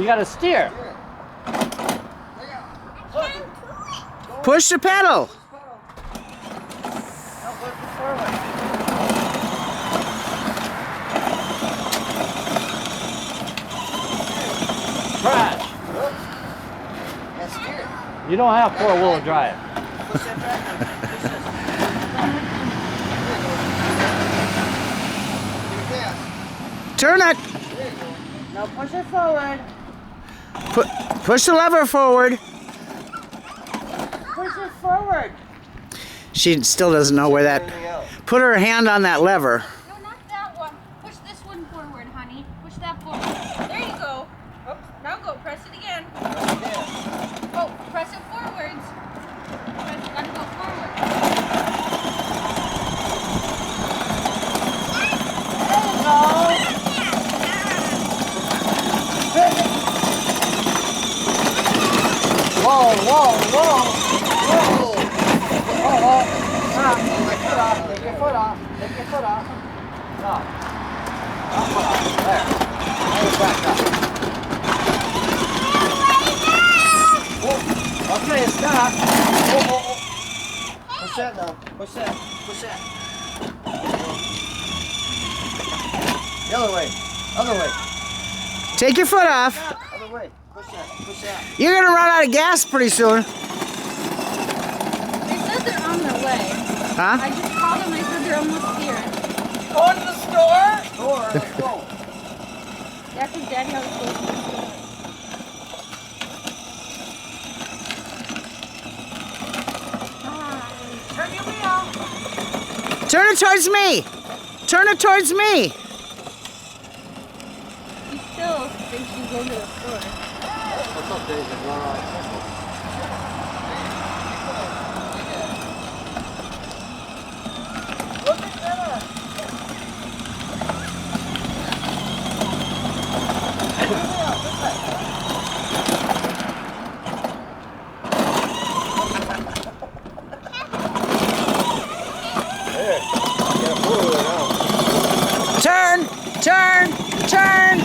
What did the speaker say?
gotta steer. Push the pedal. Crash. You don't have four-wheel drive. Turn it. Now push it forward. Push the lever forward. Push it forward. She still doesn't know where that. Put her hand on that lever. No, not that one. Push this one forward, honey. Push that forward. There you go. Oops. Now go. Press it again. Oh, press it forwards. Gotta go forward. There you go. Whoa, whoa, whoa, whoa. Take your foot off. Take your foot off. No. There. Back up. Okay, stop. Push that now. Push that. Push that. The other way. Other way. Take your foot off. Other way. Push that. Push that. You're gonna run out of gas pretty soon. They said they're on their way. Huh? I just called them. They said they're almost here. Going to the store? Store. Let's go. Yeah, because Daddy has to go to the store. Turn your wheel. Turn it towards me. Turn it towards me. She still thinks she's going to the store. What's up, David? You all right? Look at that. Turn. Turn. Turn.